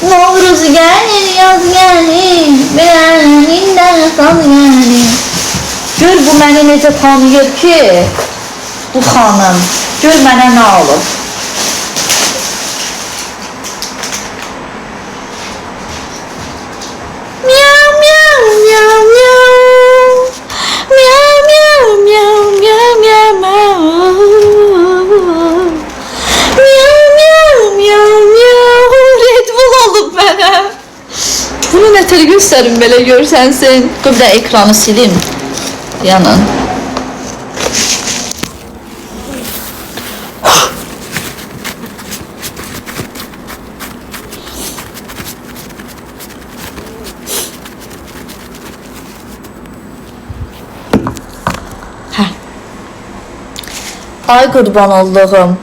Novruz gəlir, yaz gəlir, belənindən qan gəlir. Gör bu məni necə tanıyır ki, bu xanım. Gör mənə nə alıb. Miau, miau, miau, miau. Miau, miau, miau, miau, miau, miau. Miau, miau, miau, miau. Red Bull alıb mənə. Bunu nətər göstərim belə görsənsin. Dur bir də ekranı silim. Yanın. Ay qurban olduğum.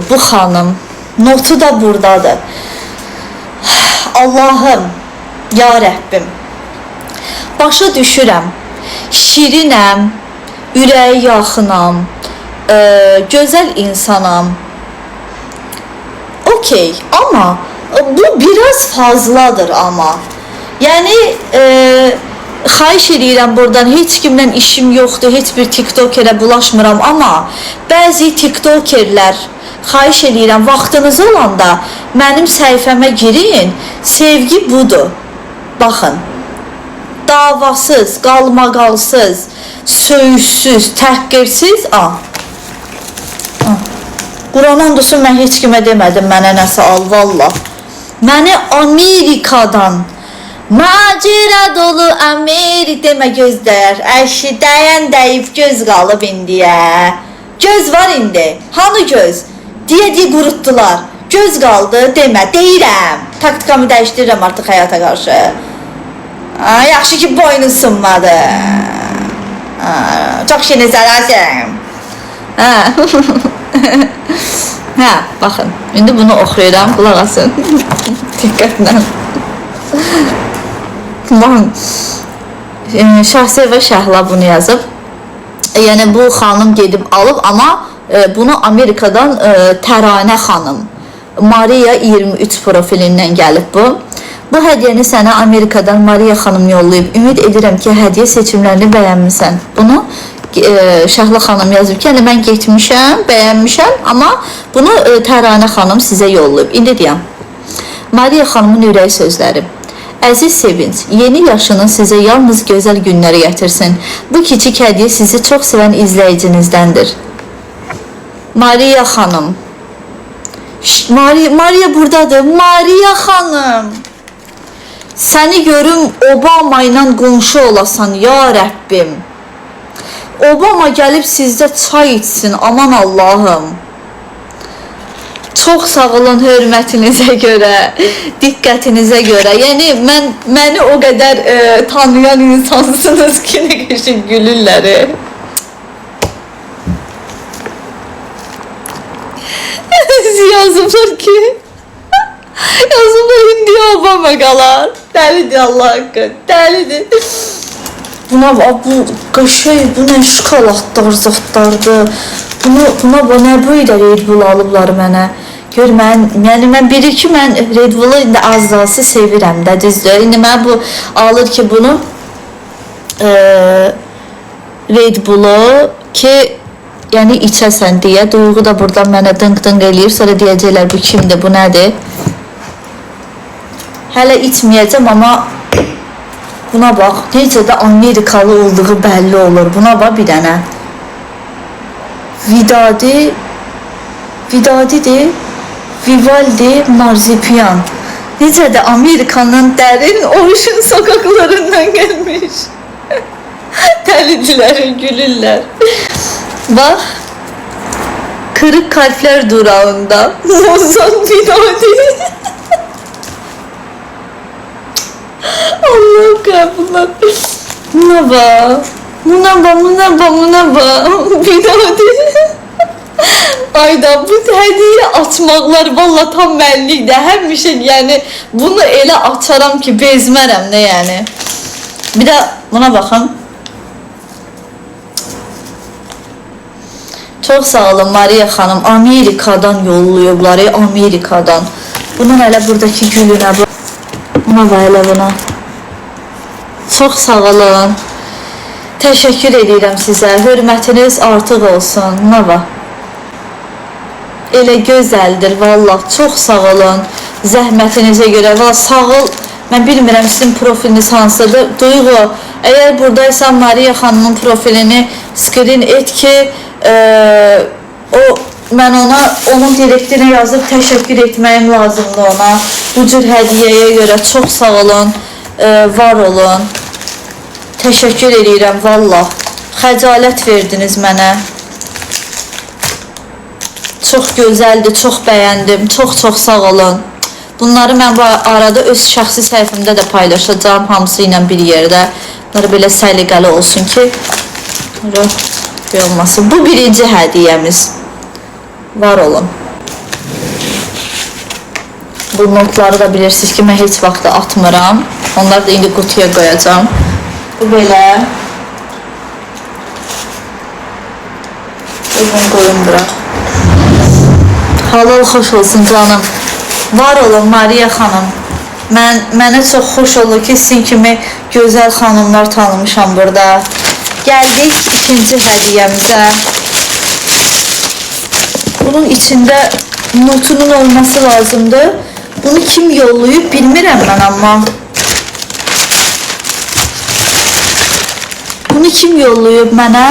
Bu xanım. Notu da buradadır. Allahım, ya Rəbbim. Başa düşürəm. Şirinəm, ürəyi yaxınam, gözəl insanam. Okey, ama bu biraz fazladır ama. Yani xahiş edirəm buradan, heç kimlə işim yoxdur, heç bir tiktokerə bulaşmıram, ama bəzi tiktokerlər xahiş edirəm, vaxtınız olanda mənim səhifəmə girin, sevgi budur. Baxın, davasız, qalmaqalsız, söyüşsüz, təhqirsiz, Quran and olsun, mən heç kimə demədim, mənə nəsə al, vallah. Məni Amerikadan, macera dolu Amerik demə gözdər, əşi dəyən dəyib göz qalıb indiyə. Göz var indi, hanı göz? Deyə qurutdular, göz qaldı demə, deyirəm. Taktikamı dəyişdirirəm artıq həyata qarşı. Yaxşı ki boynu sınmadı. Çox şirin sələsim. Hə, baxın, indi bunu oxuyuram, qulaq asın. Diqqətlə. Baxın, Şahsevə Şəhla bunu yazıb. Yəni bu xanım gedib alıb, amma bunu Amerikadan Təranə xanım Maria 23 profilindən gəlib bu. Bu hədiyyəni sənə Amerikadan Maria xanım yollayıb. Ümid edirəm ki, hədiyyə seçimlərini bəyənmisən. Bunu Şəhla xanım yazıb ki, yəni mən getmişəm, bəyənmişəm, amma bunu Təranə xanım sizə yollayıb. İndi deyəm. Maria xanımın ürək sözləri. Əziz Sevinç, yeni yaşının sizə yalnız gözəl günləri gətirsin. Bu kiçik hədiyyə sizi çox sevən izləyicinizdəndir. Maria xanım. Maria buradadır. Maria xanım. Səni görüm Obama ilə qonşu olasan, ya Rəbbim. Obama gəlib sizdə çay içsin, aman Allahım. Çox sağ olun hörmətinizə görə, diqqətinizə görə. Yəni məni o qədər tanıyan insansınız ki, nə qəşəng gülürlər. Yazıblar ki, yazıblar indi Obama qalar. Dəlidir Allah haqqı, dəlidir. Buna bu qəşəng, bu nə şokoladlar, zatlardır. Buna nə boyda Red Bull alıblar mənə. Gör yəni mən bilir ki, mən Red Bull'u indi az dalsı sevirəm də, düzdür. İndi mən bu alır ki bunu Red Bull'u ki yəni içəsən deyə. Duyğu da buradan mənə dınq-dınq eləyir. Sonra deyəcəklər bu kimdir, bu nədir? Hələ içməyəcəm, amma buna bax. Necə də Amerikalı olduğu bəlli olur. Buna bax bir dənə. Vidadidir. Vivaldi Marzipan. Necə də Amerikanın dərin ocean sokaklarından gəlmiş. Dəlidilər, gülürlər. Bax. Kırık kalpler durağında. Mozan Vidadi. Allah'ım bunlar. Buna bak. Buna bak. Vidadi. Ayda bu hediye açmaqlar valla tam mənlikdə. Həmişə yəni bunu elə açaram ki bezmərəm də yəni. Bir də buna baxın. Çox sağ olun Maria xanım. Amerikadan yolluyublar, Amerikadan. Bunun elə buradakı gülünə bax. Buna bax elə buna. Çox sağ olun. Təşəkkür edirəm sizə. Hörmətiniz artıq olsun. Buna bax. Elə gözəldir vallah. Çox sağ olun. Zəhmətinizə görə. Valla sağ ol. Mən bilmirəm sizin profiliniz hansıdır. Duyğu, əgər buradaysan Maria xanımın profilini screen et ki, mən onun direktinə yazıb təşəkkür etməyim lazımdır ona. Bu cür hədiyəyə görə çox sağ olun, var olun. Təşəkkür edirəm valla. Xəcalət verdiniz mənə. Çox gözəldir, çox bəyəndim. Çox sağ olun. Bunları mən bu arada öz şəxsi səhifəmdə də paylaşacağım, hamısı ilə bir yerdə. Bunları belə səliqəli olsun ki, olmasın. Bu birinci hədiyəmiz. Var olun. Bu notları da bilirsiniz ki, mən heç vaxt atmıram. Onları da indi qutuya qoyacağım. Bu belə. Bugün qoyun bura. Halal xoş olsun canım. Var olun Maria xanım. Mənə çox xoş olur ki, sizin kimi gözəl xanımlar tanımışam burada. Gəldik ikinci hədiyəmizə. Bunun içində notunun olması lazımdır. Bunu kim yollayıb bilmirəm mən amma. Bunu kim yollayıb mənə?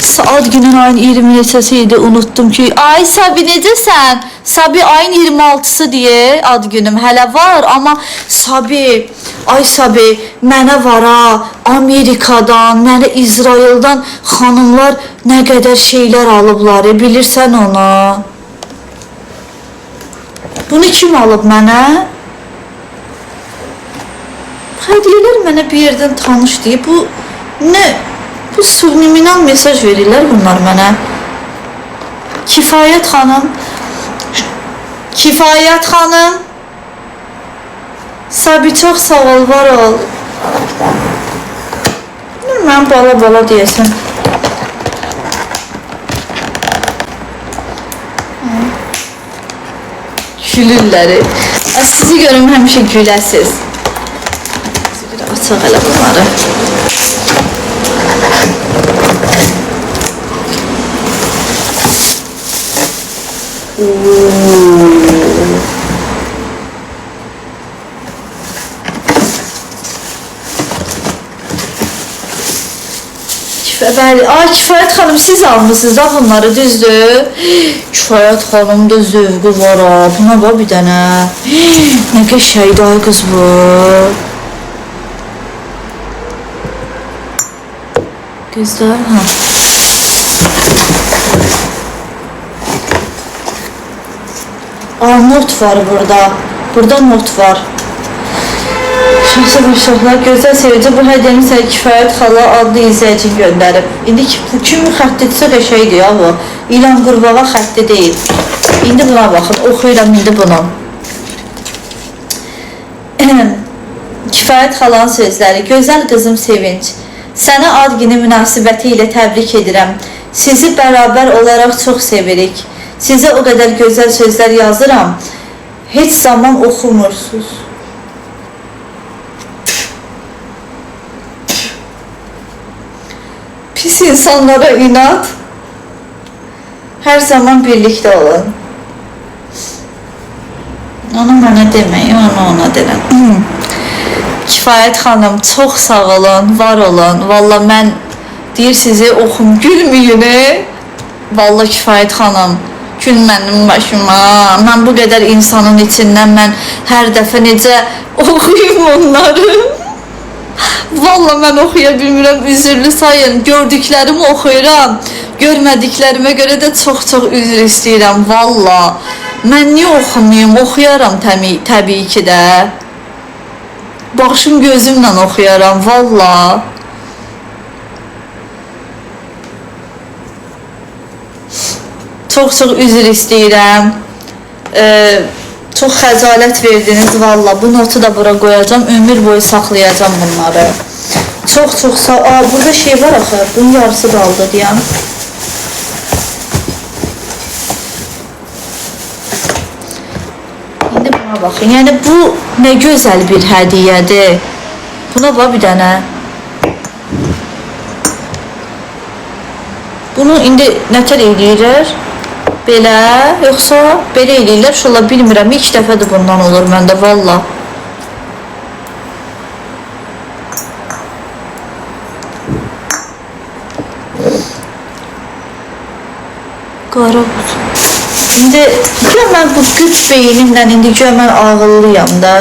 Saat günün ayın 27-si idi, unuttum ki. Ay Sabi necəsən? Sabi ayın 26-sı diye ad günüm hələ var, amma Sabi, ay Sabi, mənə var ha, Amerikadan, mənə İsraildən xanımlar nə qədər şeylər alıblar, bilirsən ona. Bunu kim alıb mənə? Hədiyyələr mənə bir yerdən tanış deyib, bu nə? Bu subliminal mesaj verirlər bunlar mənə. Kifayət xanım, Kifayət xanım, Sabi çox sağ ol, var ol. Mən bala deyəsən. Gülürləri. Sizi görüm həmişə güləsiz. Açıq elə bunları. Bəli, Kifayət xanım siz almışsınız da bunları, düzdür? Kifayət xanım da zövqü var ha, buna bax bir dənə. Nə qəşəkdir ay qız bu. Gözlər, ha. Not var burada. Burada not var. Şahsı başlıqlar, gözəl sevici bu hədiyəni sənə Kifayət xala adlı izləyicin göndərib. İndi bu kimi xəttidirsə qəşəkdir ya bu. İlan qurbağa xətti deyil. İndi buna baxın, oxuyuram indi bunu. Kifayət xalanın sözləri. Gözəl qızım Sevinç, sənə ad günü münasibəti ilə təbrik edirəm. Sizi bərabər olaraq çox sevirik. Sizə o qədər gözəl sözlər yazıram. Heç zaman oxumursunuz. Pis insanlara inat. Hər zaman birlikdə olun. Onu mənə deməyin, onu ona deyən. Kifayət xanım, çox sağ olun, var olun. Valla mən deyir sizi oxum, gülməyin. Valla Kifayət xanım, gül mənim başıma. Mən bu qədər insanın içindən mən hər dəfə necə oxuyum onları. Valla mən oxuya bilmirəm, üzürlü sayın. Gördüklərimi oxuyuram. Görmədiklərimə görə də çox üzr istəyirəm. Valla mən niyə oxumayım? Oxuyaram təbii ki də. Başım gözümlə oxuyaram. Valla. Çox üzr istəyirəm. Çox xəcalət verdiniz valla. Bu notu da bura qoyacağım. Ömür boyu saxlayacağım bunları. Çox sağ. Burada şey var axı. Bunun yarısı qaldı deyəm. Baxın, yəni bu nə gözəl bir hədiyyədir. Buna bax bir dənə. Bunu indi nətər eləyirlər? Belə, yoxsa belə eləyirlər. İnşallah bilmirəm, ilk dəfədir bundan olur məndə, valla. Qara buz. İndi gör mən bu güc beyinimlə, indi gör mən ağıllıyam da.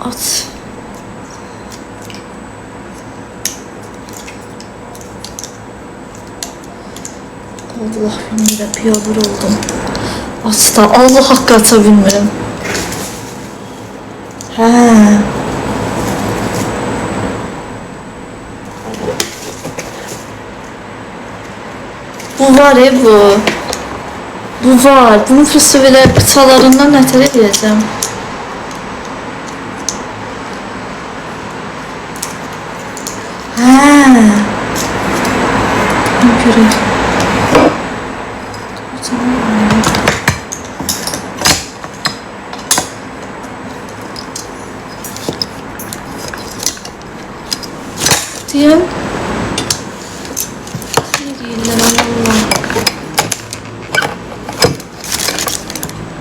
Aç. Allah bilmirəm, piyabır oldum. Aç da, Allah haqqı aça bilmirəm. Hə. Bu var bu. Bu var. Bunun fısı belə bıçalarından nətər edəcəm? Hə. Görək. Deyəm.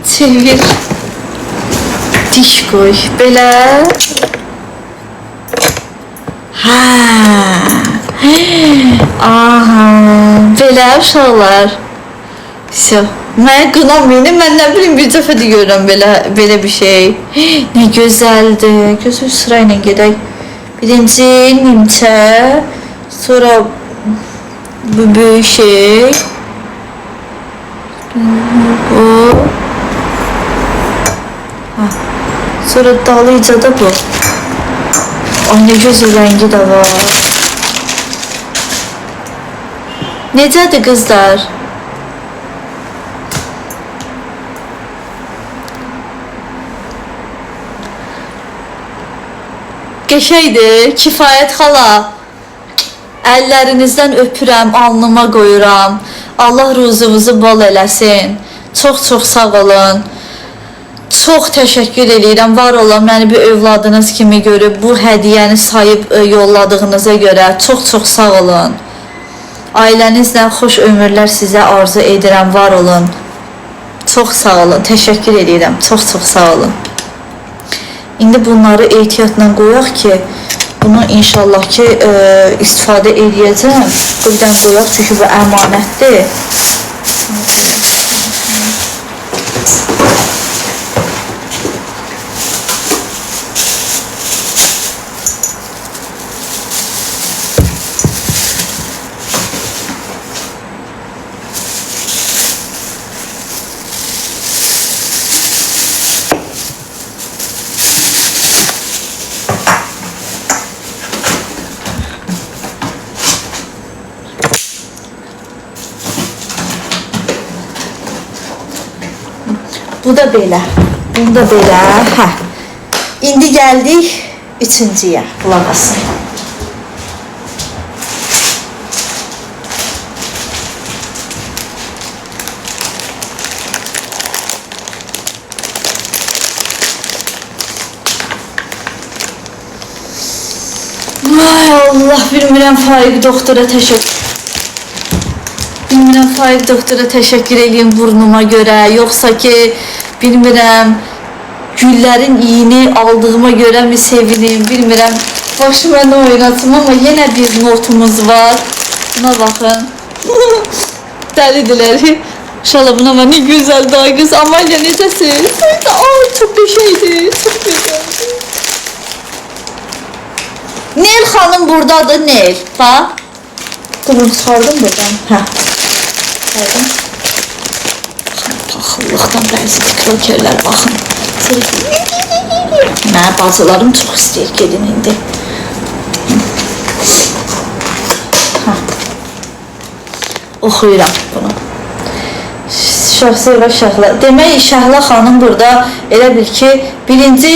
Çevir. Diş koy. Belə. Ha. Aha. Belə uşaqlar. Всё. Mən qınamayın. Mən nə bilim bir dəfə də görürəm belə bir şey. Nə gözəldir. Gözəl sırayla gedək. Birinci nimçə, sonra bu böyük şey. Bu. Ha. Sonra dalıca da bu. Ay ne gözəl rəngi də var. Necədir qızlar? Qəşəydir, kifayət xala. Əllərinizdən öpürəm, alnıma qoyuram. Allah ruzunuzu bol eləsin. Çox sağ olun. Çox təşəkkür edirəm. Var olan məni bir övladınız kimi görüb bu hədiyyəni sayıb yolladığınıza görə çox sağ olun. Ailənizlə xoş ömürlər sizə arzu edirəm. Var olun. Çox sağ olun. Təşəkkür edirəm. Çox sağ olun. İndi bunları ehtiyatla qoyaq ki, bunu inşallah ki istifadə edəcəm. Buradan qoyaq çünki bu əmanətdir. Bu da belə. Bunu da belə. Hə. İndi gəldik üçüncüyə. Qulaq asın. Vay Allah, bilmirəm Faiq doktora təşəkkür. Bilmirəm Faiq doktora təşəkkür edeyim burnuma görə, yoxsa ki bilmirəm güllərin iyini aldığıma görə mi sevinim, bilmirəm. Başıma nə oynatım, amma yenə bir notumuz var. Buna baxın. Dəlidirlər. İnşallah buna var. Ne gözəl daha qız. Amalya necəsiz? Ay çox qəşəngdir. Çox gözəldir. Nel xanım buradadır, Nel. Bax. Durun, çıxardım buradan. Hə. Çıxardım. Paxıllıqdan bəzi tikrokerlər baxın. Mənə bacılarım çox istəyir, gedin indi. Oxuyuram bunu. Şahsevə Şəhlə. Demək Şəhlə xanım burada elə bil ki birinci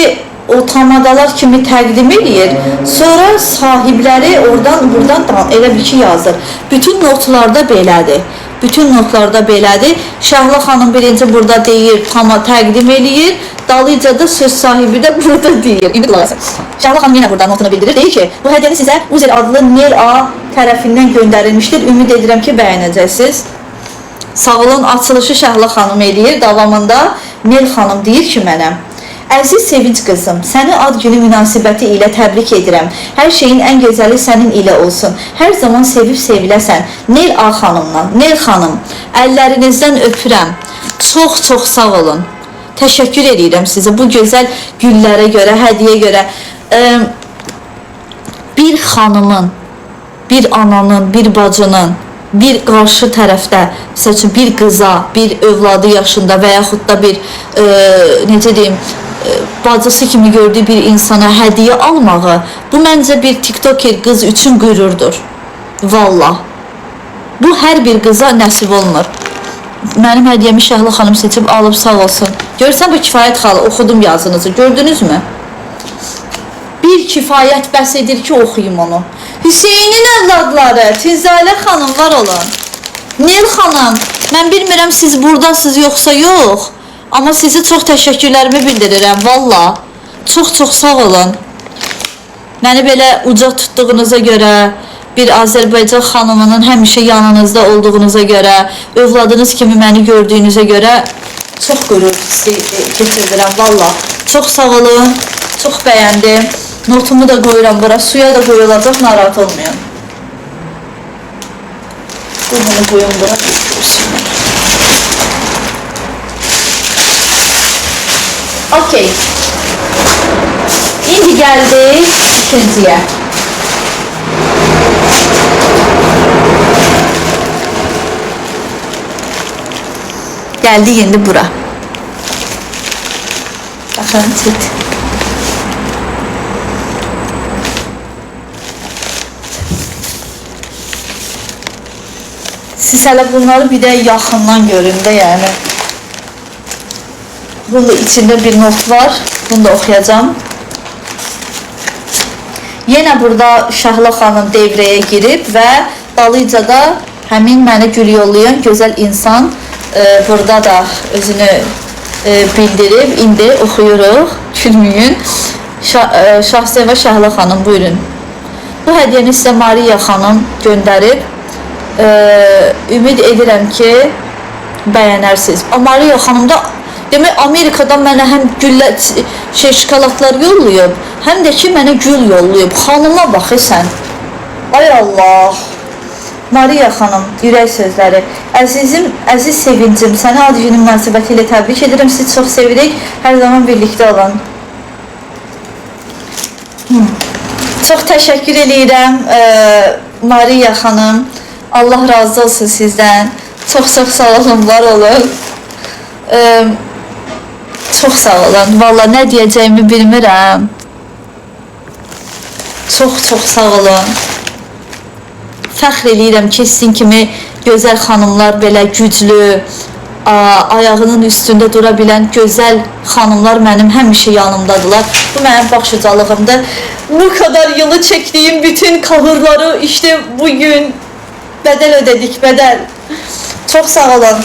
o tamadalar kimi təqdim edir. Sonra sahibləri oradan buradan elə bir ki yazır. Bütün notlarda belədir. Bütün notlarda belədir. Şəhla xanım birinci burada deyir, tama təqdim eləyir. Dalıca da söz sahibi də burada deyir. İndi qulaq asın. Şəhla xanım yenə burada notunu bildirir. Deyir ki, bu hədiyyəni sizə Uzel adlı Nel A tərəfindən göndərilmişdir. Ümid edirəm ki, bəyənəcəksiniz. Sağ olun, açılışı Şəhla xanım eləyir. Davamında Nel xanım deyir ki mənə: Əziz Sevinç qızım, səni ad günü münasibəti ilə təbrik edirəm. Hər şeyin ən gözəli sənin ilə olsun. Hər zaman sevib seviləsən. Nel A xanımdan. Nel xanım, əllərinizdən öpürəm. Çox sağ olun. Təşəkkür edirəm sizə bu gözəl güllərə görə, hədiyyə görə. Bir xanımın, bir ananın, bir bacının, bir qarşı tərəfdə, məsəl üçün bir qıza, bir övladı yaşında və yaxud da bir necə deyim, bacısı kimi gördüyü bir insana hədiyyə almağı, bu məncə bir tiktoker qız üçün qürurdur. Vallah. Bu hər bir qıza nəsib olmur. Mənim hədiyyəmi Şəhla xanım seçib alıb, sağ olsun. Görürsən bu kifayət xalı, oxudum yazınızı, gördünüzmü? Bir kifayət bəs edir ki, oxuyum onu. Hüseynin övladları, Tüzalə xanım var olun. Nil xanım, mən bilmirəm siz buradasınız yoxsa yox. Amma sizi çox təşəkkürlərimi bildirirəm, valla. Çox sağ olun. Məni belə uca tutduğunuza görə, bir Azərbaycan xanımının həmişə yanınızda olduğunuza görə, övladınız kimi məni gördüyünüzə görə çox qürur keçirdirəm, valla. Çox sağ olun, çox bəyəndim. Notumu da qoyuram bura, suya da qoyulacaq, narahat olmayın. Bunu qoyun bura, görsünlər. Okey. İndi gəldik ikinciyə. Gəldik indi bura. Baxın, çit. Siz hələ bunları bir də yaxından görün də, yəni. Bunun içində bir not var, bunu da oxuyacağım. Yenə burada Şəhla xanım devrəyə girib və dalıca da həmin mənə gül yollayan gözəl insan burada da özünü bildirib. İndi oxuyuruq, gülməyin. Şahsevə Şəhla xanım, buyurun. Bu hədiyyəni sizə Mariya xanım göndərib. Ümid edirəm ki, bəyənərsiniz. Mariya xanım da demək Amerikadan mənə həm güllə, şokoladlar yollayıb, həm də ki mənə gül yollayıb. Xanıma bax sən. Ay Allah. Mariya xanım, ürək sözləri. Əziz Sevincim, səni ad günü münasibəti ilə təbrik edirəm. Sizi çox sevirik. Hər zaman birlikdə olun. Çox təşəkkür edirəm Mariya xanım. Allah razı olsun sizdən. Çox sağ olun, var olun. Çox sağ olun. Valla nə deyəcəyimi bilmirəm. Çox sağ olun. Fəxr eləyirəm ki, sizin kimi gözəl xanımlar, belə güclü, ayağının üstündə dura bilən gözəl xanımlar mənim həmişə yanımdadılar. Bu mənim baxışıcalığımdır. Bu kadar yılı çektiğim bütün kahırları işte bugün bedel ödedik, bedel. Çok sağ olun.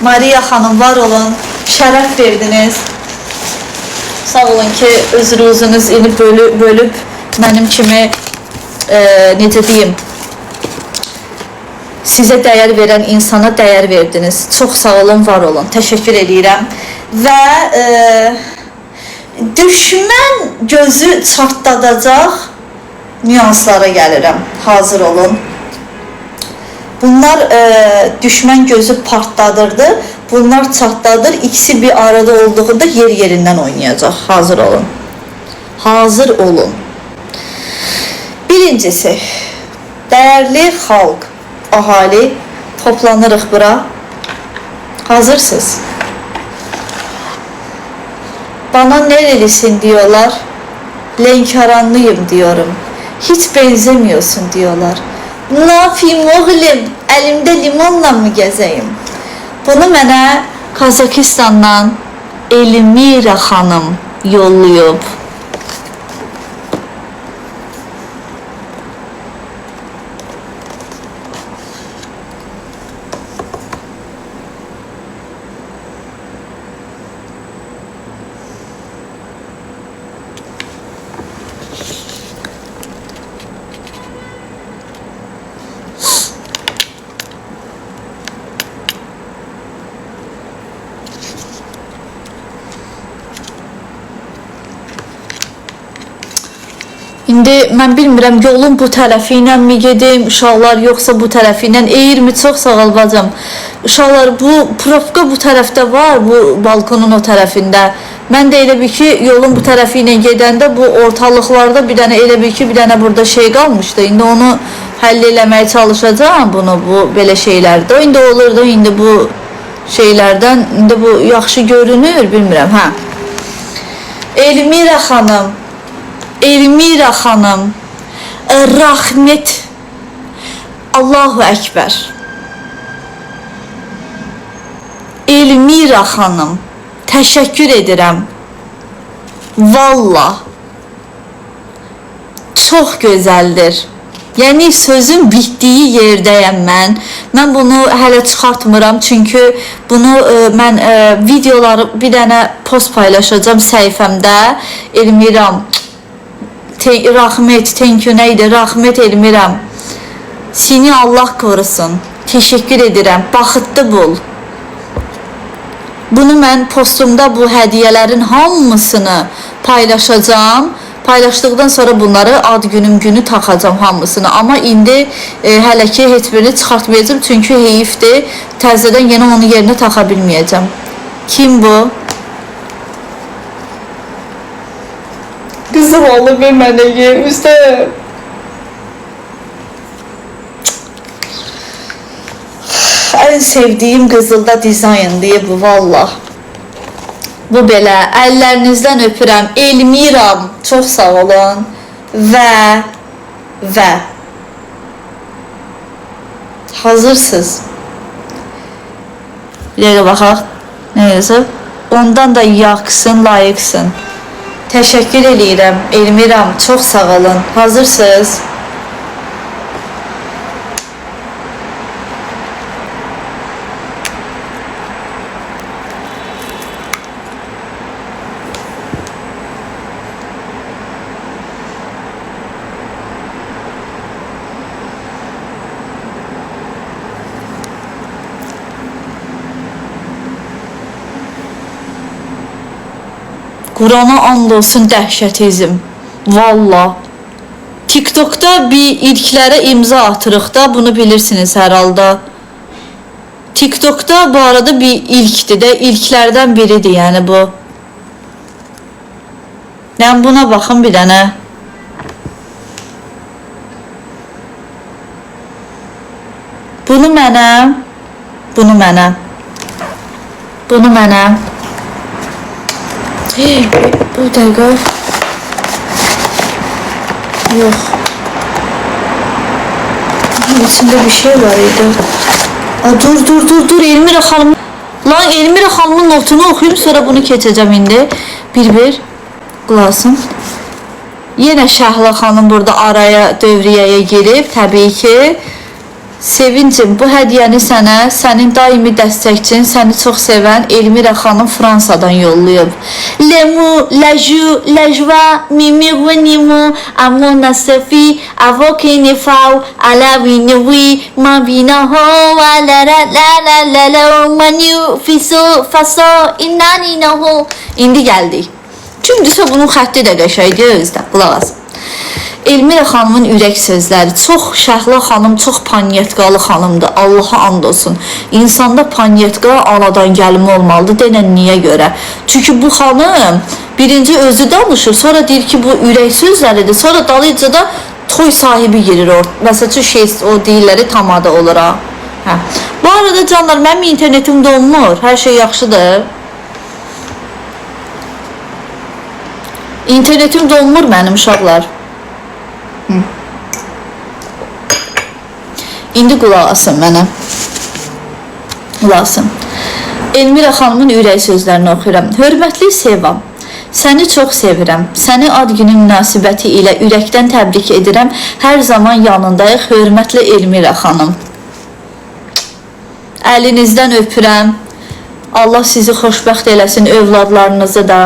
Mariya xanım, var olun. Şərəf verdiniz. Sağ olun ki, özünüz ini bölüb mənim kimi necə deyim, sizə dəyər verən insana dəyər verdiniz. Çox sağ olun, var olun. Təşəkkür edirəm. Və düşmən gözü çartladacaq nüanslara gəlirəm. Hazır olun. Bunlar düşmən gözü partladırdı. Bunlar çatladır. İkisi bir arada olduğunda yerindən oynayacaq. Hazır olun. Hazır olun. Birincisi, değerli halk, ahali, toplanırıq bura. Hazırsınız. Bana nerelisin diyorlar. Lenkaranlıyım diyorum. Hiç benzemiyorsun diyorlar. Ne yapayım oğlum? Elimde limonla mı gezeyim? Bunu mənə Kazakistandan Elmira xanım yollayıb. İndi mən bilmirəm yolun bu tərəfi ilə mi gedim, uşaqlar yoxsa bu tərəfi ilə. Eğirmi çox sağ ol bacım. Uşaqlar bu profka bu tərəfdə var, bu balkonun o tərəfində. Mən də elə bir ki yolun bu tərəfi ilə gedəndə bu ortalıqlarda bir dənə elə bir ki bir dənə burada şey qalmışdı. İndi onu həll eləməyə çalışacağam bunu bu belə şeylərdə. İndi olurdu indi bu şeylərdən indi bu yaxşı görünür, bilmirəm, hə. Elmira xanım, Elmira xanım, Rahmet, Allahu Ekber. Elmira xanım, təşəkkür edirəm. Vallah, çox gözəldir. Yəni sözün bitdiyi yerdəyəm mən. Mən bunu hələ çıxartmıram çünki bunu mən videoları bir dənə post paylaşacağım səhifəmdə. Elmiram, Rahmet, thank you neydi? Rahmet Elmiram. Seni Allah korusun. Teşekkür edirəm. Baxıtlı bul. Bunu mən postumda bu hədiyələrin hamısını paylaşacağım. Paylaşdıqdan sonra bunları ad günüm günü taxacağım hamısını. Amma indi hələ ki heç birini çıxartmayacağım çünki heyifdir. Təzədən yenə onu yerinə taxa bilməyəcəm. Kim bu? Kızım oğlum bir mənə yemişdi. En sevdiğim qızılda dizayn diye bu vallah. Bu belə. Əllərinizdən öpürəm. Elmiram. Çox sağ olun. Və. Hazırsınız. Bir dəqiqə baxaq. Nə yazıb? Ondan da yaxsın, layiqsin. Təşəkkür edirəm. Elmiram. Çox sağ olun. Hazırsınız. Qurana and olsun dəhşətizm. Valla. TikTok'da bir ilklere imza atırıq da, bunu bilirsiniz hər halda. TikTok'da bu arada bir ilkdir də, ilklərdən biridir yəni bu. Yəni buna baxın bir dənə. Bunu mənə. Bu dəqiqə. Yox. İçində bir şey var idi. Dur Elmira xanım. Lan Elmira xanımın notunu oxuyum, sonra bunu keçəcəm indi. Bir qulaqsın. Yenə Şəhla xanım burada araya dövriyəyə girib, təbii ki. Sevincim, bu hədiyəni sənə, sənin daimi dəstəkçin, səni çox sevən Elmira xanım Fransadan yollayıb. Lemu, laju, lajva, mimi, venimu, amona sefi, avokini fav, alavini vi, mavina ho, la, manu, fiso, faso, inanina ho. İndi gəldik. Cümdüsə bunun xətti də qəşəydir, özdə, qulaq asın. Elmira xanımın ürək sözləri. Çox Şəhla xanım, çox panyetkalı xanımdır. Allaha and olsun. İnsanda panyetka anadan gəlmə olmalıdır. Denən niyə görə? Çünki bu xanım birinci özü danışır, sonra deyir ki bu ürək sözləridir. Sonra dalıca da toy sahibi girir orada. Məsələn şey o deyirləri tamada olur ha. Hə. Bu arada canlar, mənim internetim donmur. Hər şey yaxşıdır. İnternetim donmur mənim uşaqlar. İndi qulaq asın mənə. Qulaq asın. Elmira xanımın ürək sözlərini oxuyuram. Hörmətli Sevam, səni çox sevirəm. Səni ad günü münasibəti ilə ürəkdən təbrik edirəm. Hər zaman yanındayıq. Hörmətli Elmira xanım. Əlinizdən öpürəm. Allah sizi xoşbəxt eləsin, övladlarınızı da.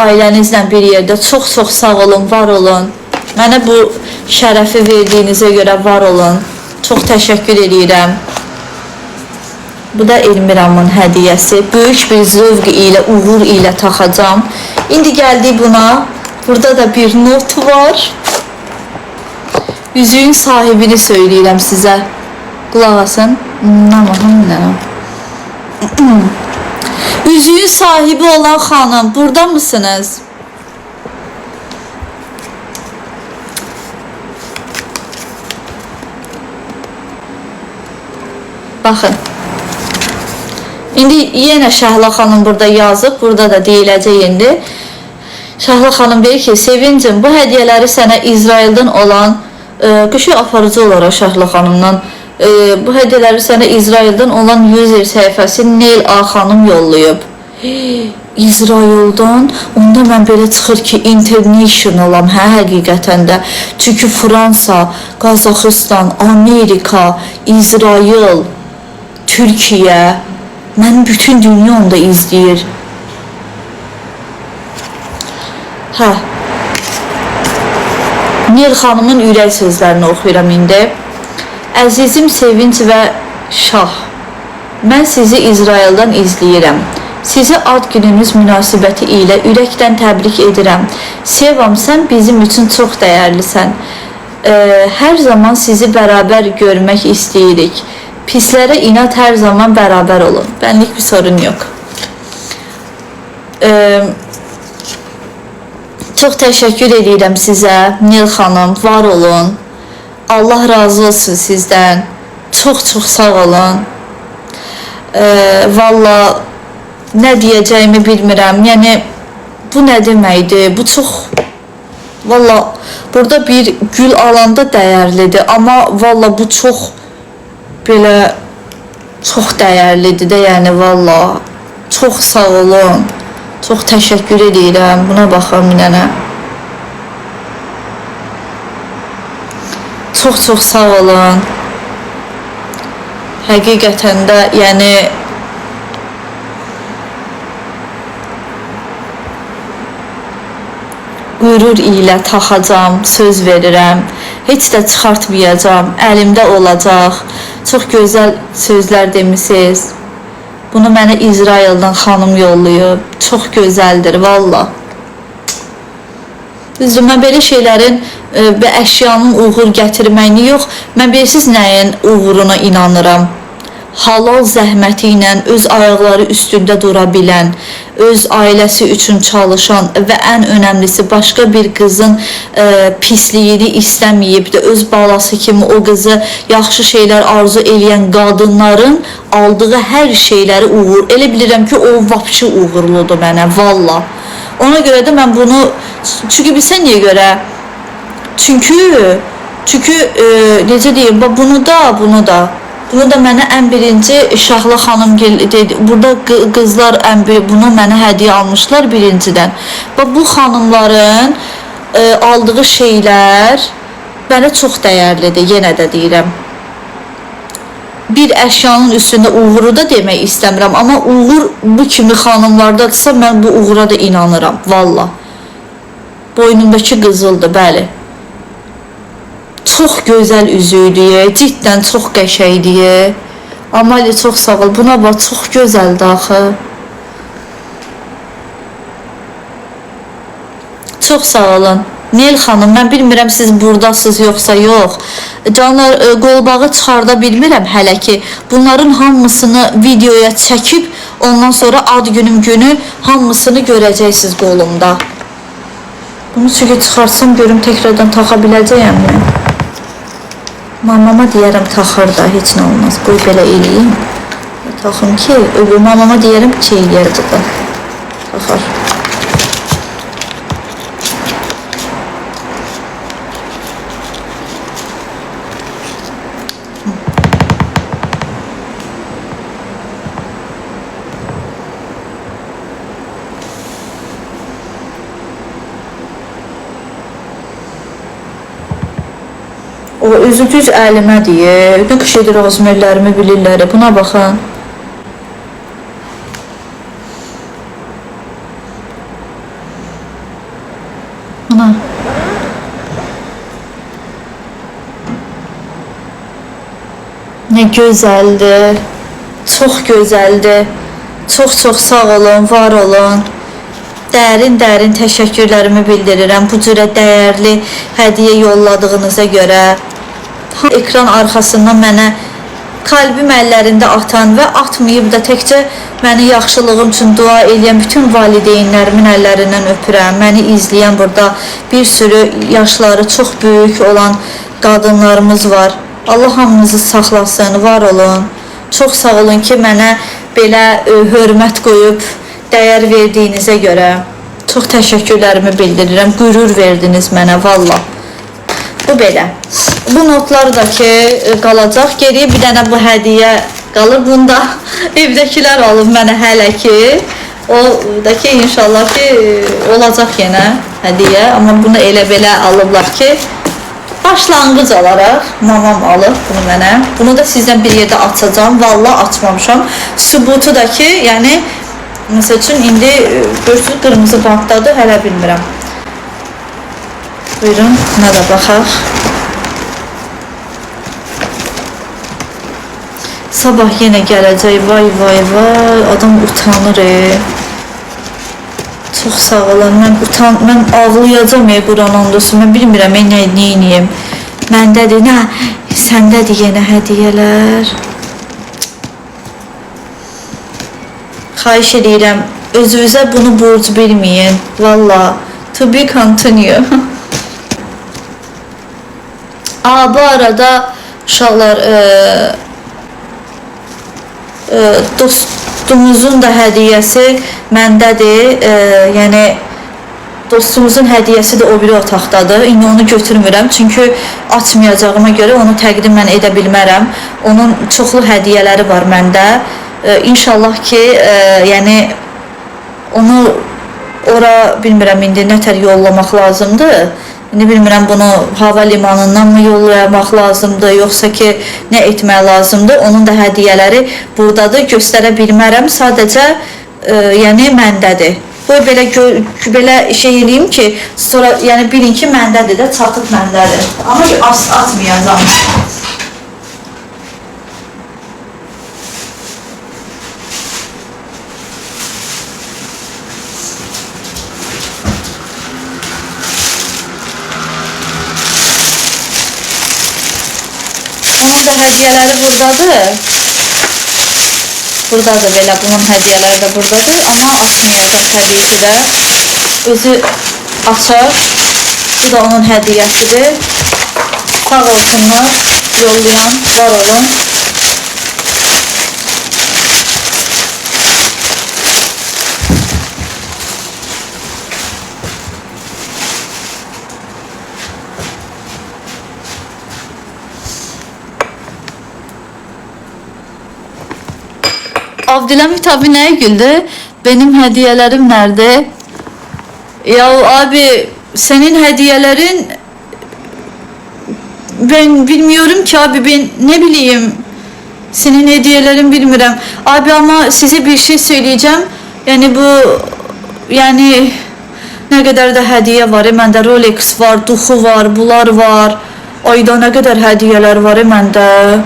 Ailənizlə bir yerdə çox sağ olun, var olun. Mənə bu şərəfi verdiyinizə görə var olun. Çox təşəkkür edirəm. Bu da Elmiramın hədiyəsi. Böyük bir zövq ilə, uğur ilə taxacam. İndi gəldik buna. Burada da bir not var. Yüzüğün sahibini söyleyirəm sizə. Qulaq asın. Yüzüğün sahibi olan xanım, burada mısınız? Baxın. İndi yenə Şəhla xanım burada yazıb, burada da deyiləcək indi. Şəhla xanım deyir ki, Sevincim, bu hədiyyələri sənə İsraildən olan, qışı aparıcı olaraq Şəhla xanımdan, bu hədiyyələri sənə İsraildən olan user səhifəsi Neil A xanım yollayıb. İsraildən, onda mən belə çıxır ki, internationalam, hə, həqiqətən də. Çünki Fransa, Qazaxıstan, Amerika, İsrail, Türkiyə, mən bütün dünya onda izləyir. Hə. Nil xanımın ürək sözlərini oxuyuram indi. Əzizim Sevinç və Şah, mən sizi İsraildən izləyirəm. Sizi ad gününüz münasibəti ilə ürəkdən təbrik edirəm. Sevam, sən bizim üçün çox dəyərlisən. Hər zaman sizi bərabər görmək istəyirik. Pislərə inat hər zaman bərabər olun. Benlik bir sorun yok. Çox təşəkkür edirəm sizə, Nil xanım, var olun. Allah razı olsun sizdən. Çox sağ olun. Valla nə deyəcəyimi bilmirəm. Yəni bu nə deməkdir? Bu çox valla burada bir gül alanda dəyərlidir, amma valla bu çox belə çox dəyərlidir də, yəni valla çox sağ olun. Çox təşəkkür edirəm. Buna baxın bir dənə. Çox sağ olun. Həqiqətən də, yəni qürur ilə taxacam, söz verirəm. Heç də çıxartmayacam, əlimdə olacaq. Çox gözəl sözlər demisiniz. Bunu mənə İsraildən xanım yollayıb. Çox gözəldir, valla. Düzdür, mən belə şeylərin və əşyanın uğur gətirməyini yox, mən bilirsiniz nəyin uğuruna inanıram. Halal zəhməti ilə öz ayaqları üstündə dura bilən, öz ailəsi üçün çalışan və ən önəmlisi başqa bir qızın pisliyini istəməyib də öz balası kimi o qızı yaxşı şeylər arzu eləyən qadınların aldığı hər şeyləri uğur. Elə bilirəm ki, o vapşı uğurludur mənə, valla. Ona görə də mən bunu, çünki bilsən niyə görə? Çünki necə deyim, bunu da mənə ən birinci Şahla xanım dedi. Burada qızlar bunu mənə hədiyyə almışlar birincidən. Bu xanımların aldığı şeylər mənə çox dəyərlidir, yenə də deyirəm. Bir əşyanın üstündə uğuru da demək istəmirəm, amma uğur bu kimi xanımlardadırsa mən bu uğura da inanıram, valla. Boynundakı qızıldır, bəli. Çox gözəl üzüydü, cidden çox qəşəngdir. Amalia çox sağ ol. Buna bax, çox gözəldir axı. Çox sağ olun. Nil xanım, mən bilmirəm siz buradasınız yoxsa yox. Canlar, qolbağı çıxarda bilmirəm hələ ki. Bunların hamısını videoya çəkib, ondan sonra ad günüm günü hamısını görəcəksiniz qolumda. Bunu çünki çıxarsam görüm tekrardan taxa biləcəyəmmi? Mamama deyərəm taxır da, heç nə olmaz. Qoy belə eləyim. Taxım ki, mamama deyərəm ki, eləyər burada. Taxar. O özü düz əlimə deyir. Nə qış edir rozmerlərimi bilirlər. Buna baxın. Buna. Nə gözəldir. Çox gözəldir. Çox sağ olun, var olun. dərin təşəkkürlərimi bildirirəm bu cürə dəyərli hədiyyə yolladığınıza görə. Ekran arxasından mənə kalbim əllərində atan və atmayıb da təkcə məni yaxşılığım üçün dua edən bütün valideynlərimin əllərindən öpürəm. Məni izləyən burada bir sürü yaşları çox böyük olan qadınlarımız var. Allah hamınızı saxlasın, var olun. Çox sağ olun ki, mənə belə hörmət qoyub dəyər verdiyinizə görə. Çox təşəkkürlərimi bildirirəm. Qürur verdiniz mənə, valla. Bu belə. Bu notlar da ki qalacaq. Geriyə bir dənə bu hədiyyə qalır. Bunda evdəkilər alıb mənə hələ ki. O da ki inşallah ki olacaq yenə hədiyyə. Amma bunu elə belə alıblar ki başlanğıc olaraq mamam alıb bunu mənə. Bunu da sizdən bir yerdə açacağım. Valla açmamışam. Sübutu da ki, yəni məsəl üçün indi görsünüz qırmızı bantdadır, hələ bilmirəm. Buyurun, buna da baxaq. Sabah yenə gələcək, vay, adam utanır. Çox sağ olun, mən ağlayacam Quran olsun, mən bilmirəm, nə edeyim. Məndədir, nə, səndədir yenə hədiyyələr. Xahiş edirəm, özünüzə bunu borc bilməyin, valla. To be continue. Bu arada uşaqlar, dostumuzun da hədiyyəsi məndədir. Yəni dostumuzun hədiyyəsi də o biri otaqdadır. İndi onu götürmürəm, çünki açmayacağıma görə onu təqdim mən edə bilmərəm. Onun çoxlu hədiyyələri var məndə. İnşallah ki, yəni onu ora bilmirəm indi nətər yollamaq lazımdır. İndi bilmirəm bunu hava limanından mı yollamaq lazımdır, yoxsa ki nə etmək lazımdır. Onun da hədiyyələri buradadır, göstərə bilmərəm. Sadəcə yəni məndədir. Qoy belə şey eləyim ki, sonra yəni bilin ki məndədir də, çatıb məndədir. Amma atmayacağam. Onun da hədiyyələri buradadır. Buradadır belə, bunun hədiyyələri də buradadır. Amma açmayacaq təbii ki də. Özü açar. Bu da onun hədiyyəsidir. Sağ olsunlar, yollayan, var olun. Abdülhamit abi neye güldü? Benim hediyelerim nerede? Ya abi senin hediyelerin ben bilmiyorum ki abi, ben ne bileyim senin hediyelerin bilmiyorum. Abi ama size bir şey söyleyeceğim. Yani bu yani ne kadar da hediye var. Bende Rolex var, Duhu var, bunlar var. Ayda ne kadar hediyeler var bende.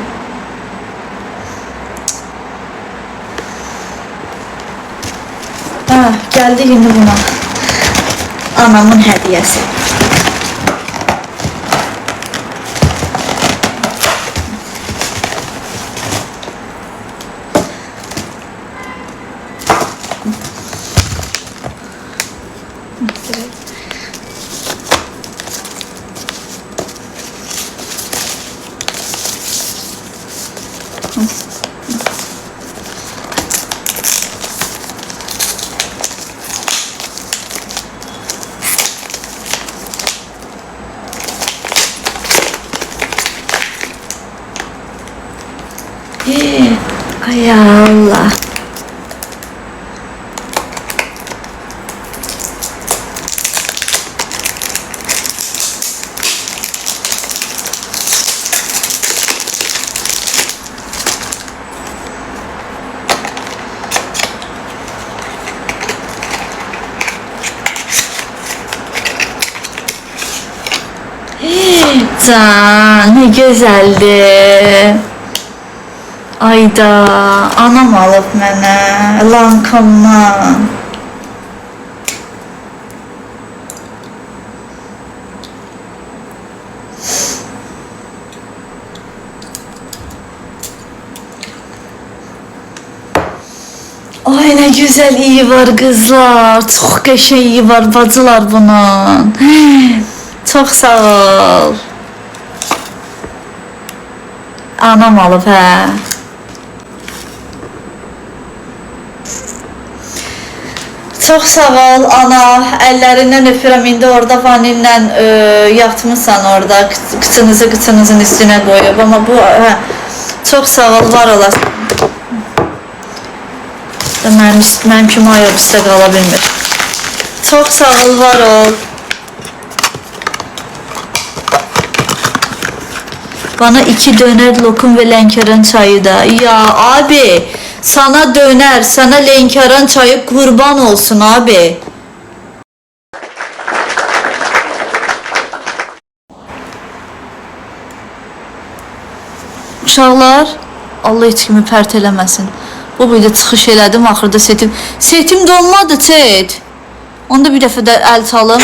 Geldi şimdi buna. Anamın hediyesi. Ay Allah. Can, ne güzeldi. Ayda, anam alıb mənə, Lankamdan. güzel iyi var kızlar. Çok qəşəng iyi var bacılar bunun. Çok sağ ol. Anam alıb hə. Çok sağ ol ana. Əllərindən öpürəm. İndi orada vanillə yatmışsan orada. Qıçınızın üstünə qoyub. Amma bu hə. Çok sağ ol, var olasın. Mənim kimi ayaq üstə qala bilmir. Çok sağ ol, var ol. Bana 2 döner lokum ve Lənkəran çayı da. Ya abi, sana döner, sana Lənkəran çayı kurban olsun abi. Uşaqlar, Allah heç kimi pərt eləməsin. Bu boyda çıxış elədim, axırda setim donmadı chat. Onda bir dəfə də əl çalım.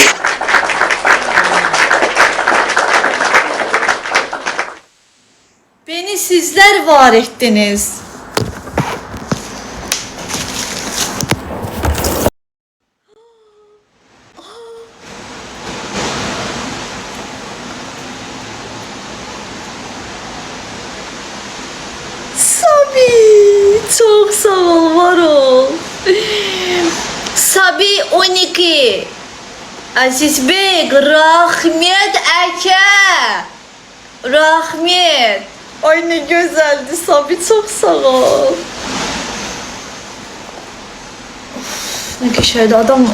Beni sizler var ettiniz. Sabi, çok sağ ol, var ol. Sabi 12. Aziz Bey, rahmet eke. Rahmet. Ay ne güzeldi Sabi, çok sağ ol. Ne geçerdi adam.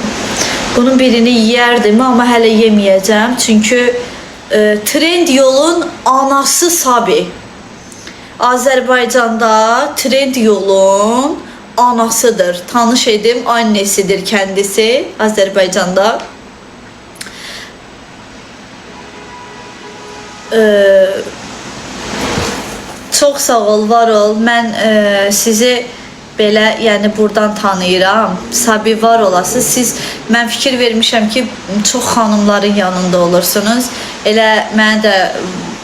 Bunun birini yerdim ama hələ yemeyeceğim. Çünkü Trend Yolun anası Sabi. Azerbaycan'da Trend Yolun anasıdır. Tanış edim, annesidir kendisi Azerbaycan'da. Çok sağ ol, var ol. Mən sizi belə, yəni buradan tanıyıram. Sabi, var olasınız. Mən fikir vermişəm ki, çox xanımların yanında olursunuz. Elə mənə də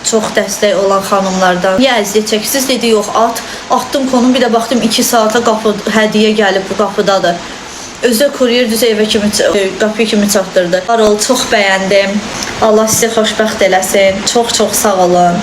çox dəstək olan xanımlardan. Niyə əziyyət çəkirsiniz? Dedi, yox, atdım konum, bir də baxdım 2 saata hədiyyə gəlib, bu qapıdadır. Özü kuryer düz evə kimi, qapı kimi çatdırdı. Var ol, çox bəyəndim. Allah sizi xoşbəxt eləsin. Çox sağ olun.